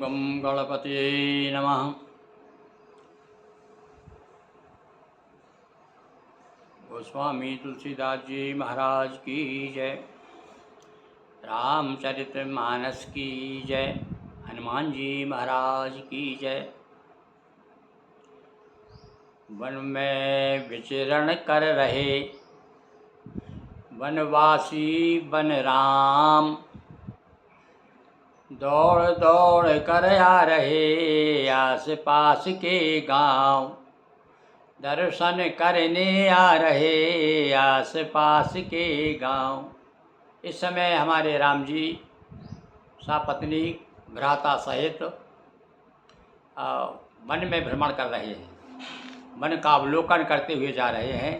गं गणपतये नमः। गोस्वामी तुलसीदास जी महाराज की जय। रामचरितमानस की जय। हनुमान जी महाराज की जय। वन में विचरण कर रहे वनवासी बन राम, दौड़ दौड़ कर आ रहे आस पास के गांव, दर्शन करने आ रहे आस पास के गांव। इस समय हमारे राम जी सपत्नी भ्राता सहित वन में भ्रमण कर रहे हैं। वन का अवलोकन करते हुए जा रहे हैं।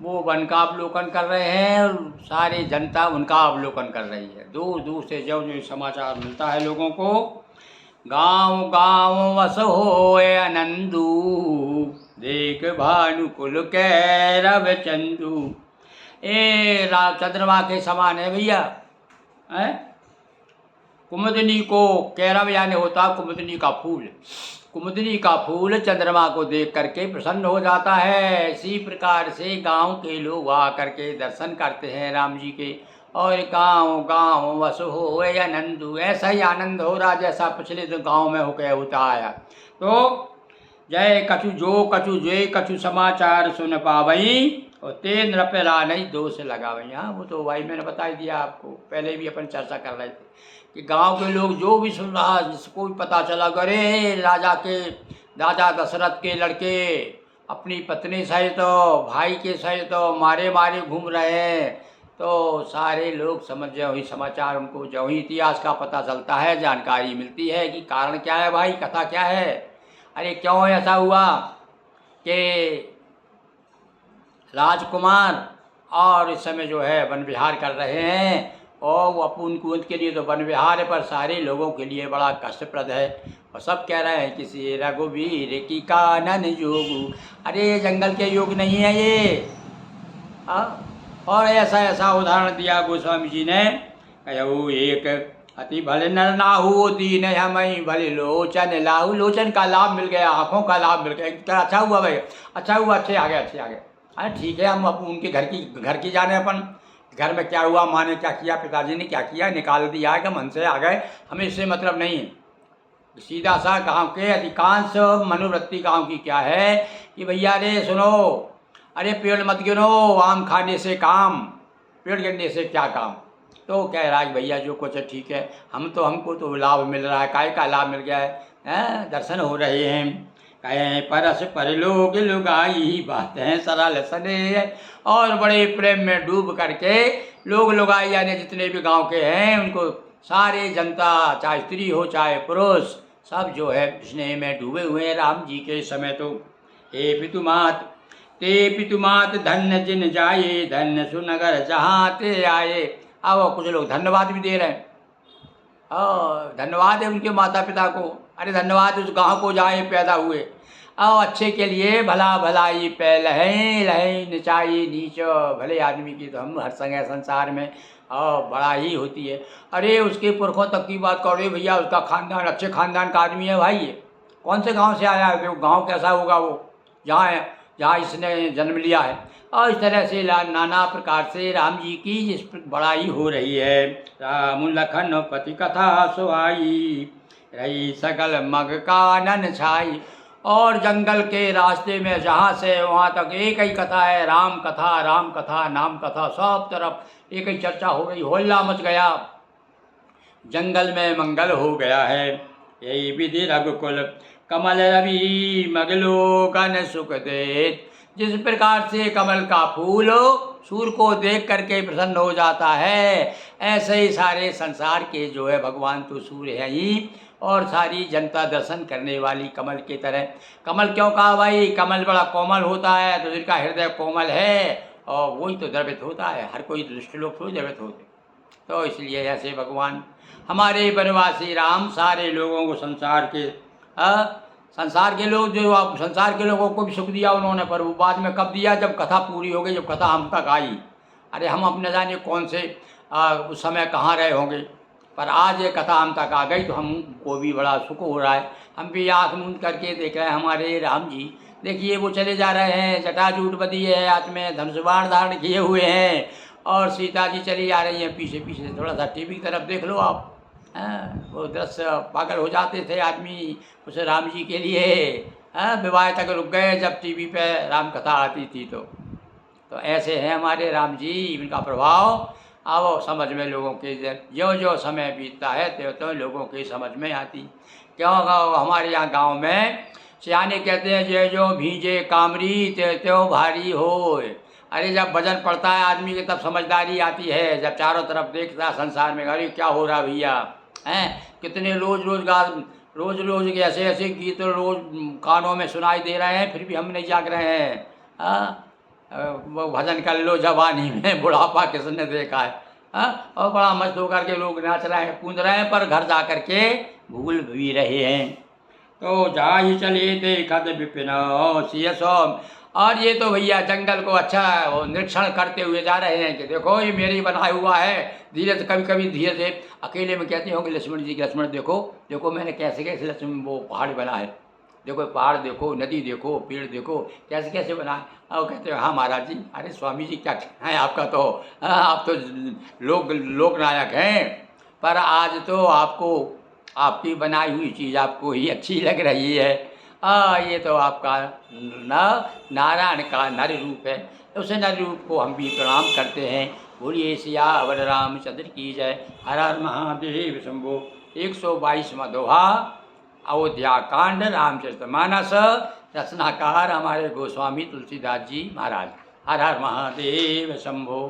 वो वन का अवलोकन कर रहे हैं और सारी जनता उनका अवलोकन कर रही है। दूर दूर से जो जो समाचार मिलता है लोगों को, गांव गांव वस होए आनंदू, देख भानुकुल कैरव चंदू। ए चंद्रमा के समान है भैया। कुमुदनी को, कैरव यानी होता कुमुदनी का फूल, कुमुदनी का फूल चंद्रमा को देख करके प्रसन्न हो जाता है। इसी प्रकार से गांव के लोग आ करके दर्शन करते हैं राम जी के। और गांव गांव वस होए आनंदू, ऐसा ही आनंद हो रहा जैसा पिछले तो गांव में होकर होता आया। तो जय कछु जो कछु जे कछु समाचार सुन पावई, और ते नृपला नहीं दोष लगावई। हाँ, वो तो भाई मैंने बता दिया आपको, पहले भी अपन चर्चा कर रहे थे कि गांव के लोग जो भी सुन रहा, जिसको भी पता चला करे राजा दशरथ के लड़के अपनी पत्नी सहित भाई के सहित मारे मारे घूम रहे हैं, तो सारे लोग समझ जाए। वही समाचार उनको जो ही इतिहास का पता चलता है, जानकारी मिलती है कि कारण क्या है भाई, कथा क्या है। अरे क्यों ऐसा हुआ कि राजकुमार और इस समय जो है वन विहार कर रहे हैं, और वो अपून कुंत के लिए तो वन विहार पर सारे लोगों के लिए बड़ा कष्टप्रद है। और सब कह रहे हैं किसी रघुवीर की कानन जोगु। अरे ये जंगल के योग नहीं है ये। और ऐसा ऐसा उदाहरण दिया गोस्वामी जी ने। कहू एक अति भले नर नाहु दीन हमई भले लोचन लाहू। लोचन का लाभ मिल गया, आँखों का लाभ मिल गया। अच्छा हुआ भाई, अच्छा हुआ, अच्छे आ गए, अच्छे आ गए। अरे ठीक है, हम अब उनके घर की जाने, अपन घर में क्या हुआ, माँ ने क्या किया, पिताजी ने क्या किया, निकाल दिया है कि मन से आ गए, हमें इससे मतलब नहीं है। सीधा सा गांव के अधिकांश मनोवृत्ति गांव की क्या है कि भैया रे सुनो, अरे पेड़ मत गिनो, आम खाने से काम, पेड़ गिरने से क्या काम। तो कह रहा है भैया जो कुछ है ठीक है, हमको तो लाभ मिल रहा है, काय का लाभ मिल गया है, दर्शन हो रहे हैं। कहे परस पर लोग लुगाई बात है सरल सने। और बड़े प्रेम में डूब करके लोग लुगाई यानी जितने भी गांव के हैं, उनको सारे जनता, चाहे स्त्री हो चाहे पुरुष, सब जो है स्नेह में डूबे हुए हैं राम जी के समय। तो हे पितुमात ते पितुमात धन्य जिन जाए, धन्य सुनगर जहाँ ते आए। अब कुछ लोग धन्यवाद भी दे रहे हैं। धन्यवाद है उनके माता पिता को। अरे धन्यवाद उस गांव को जहाँ पैदा हुए। अच्छे के लिए भला भलाई पे लहे निचाई नीच। भले आदमी की तो हम हर संग संसार में बड़ा ही होती है। अरे उसके पुरखों तक की बात करो भैया, उसका खानदान अच्छे खानदान का आदमी है भाई। ये कौन से गांव से आया है, गांव कैसा होगा वो जहाँ इसने जन्म लिया है। और इस तरह से नाना प्रकार से राम जी की जिस बड़ाई हो रही है। राम लखन पति कथा सुहाई, रही सकल मग कानन छाई। और जंगल के रास्ते में जहाँ से वहाँ तक एक ही कथा है, राम कथा राम कथा नाम कथा, सब तरफ एक ही चर्चा हो गई, होल्ला मच गया, जंगल में मंगल हो गया है। यही विधि रघुकुल कमल रवि मगलोकन सुख देत। जिस प्रकार से कमल का फूल सूर्य को देख करके प्रसन्न हो जाता है, ऐसे ही सारे संसार के जो है भगवान तो सूर्य है ही, और सारी जनता दर्शन करने वाली कमल की तरह। कमल क्यों कहा भाई, कमल बड़ा कोमल होता है, तो जिनका हृदय कोमल है और वही तो द्रवित होता है, हर कोई दुष्ट लोग थोड़ी द्रवित होते। तो इसलिए ऐसे भगवान हमारे वनवासी राम सारे लोगों को संसार के लोग जो संसार के लोगों को भी सुख दिया उन्होंने, पर वो बाद में कब दिया, जब कथा पूरी हो गई, जब कथा हम तक आई। अरे हम अपने जाने कौन से उस समय कहाँ रहे होंगे। पर आज ये कथा हम तक आ गई तो हमको भी बड़ा सुख हो रहा है। हम भी आँख मूंद करके देख रहे हैं हमारे राम जी, देखिए वो चले जा रहे हैं, जटाजूट बधी है, हाथ में धनुष बाण धारण किए हुए हैं, और सीता जी चली आ रही हैं पीछे पीछे। थोड़ा सा टीवी की तरफ देख लो आप, वो दृश्य पागल हो जाते थे आदमी उस राम जी के लिए। विवाह तक रुक गए जब टीवी पे राम कथा आती थी। तो ऐसे हैं हमारे राम जी, इनका प्रभाव अब समझ में लोगों के जो जो समय बीतता है त्यों त्यों लोगों की समझ में आती। क्यों हमारे यहाँ गांव में सियाने कहते हैं जे जो भीजे कामरी त्यों त्यों भारी होए। अरे जब वजन पड़ता है आदमी की तब समझदारी आती है, जब चारों तरफ देखता संसार में, अरे क्या हो रहा भैया, हैं कितने रोज रोज के ऐसे ऐसे गीत रोज कानों में सुनाई दे रहे हैं, फिर भी हम नहीं जाग रहे हैं। वो भजन कर लो जवानी में बुढ़ापा किसने देखा है। और बड़ा मस्त होकर के लोग नाच रहे हैं कूद रहे हैं, पर घर जा कर के भूल भी रहे हैं। तो जा ही चले थे खद विपिन सियसो। और ये तो भैया जंगल को अच्छा निरीक्षण करते हुए जा रहे हैं कि देखो ये मेरे ही बनाया हुआ है। धीरे से कभी कभी धीरे से अकेले में कहते होंगे लक्ष्मण जी, लक्ष्मण देखो देखो मैंने कैसे कैसे लक्ष्मण वो पहाड़ बना है, देखो पहाड़ देखो, नदी देखो, पेड़ देखो, कैसे कैसे बनाए। और कहते हैं हाँ महाराज जी, अरे स्वामी जी क्या है आपका, तो आप तो लोक नायक हैं, पर आज तो आपको आपकी बनाई हुई चीज़ आपको ही अच्छी लग रही है। ये तो आपका नारायण का नर रूप है। उस नर रूप को हम भी प्रणाम करते हैं। बोलिए सियावर रामचंद्र की जय। हर हर महादेव शंभो। 122वां दोहा अयोध्या कांड रामचरितमानस। रचनाकार हमारे गोस्वामी तुलसीदास जी महाराज। हर हर महादेव शंभो।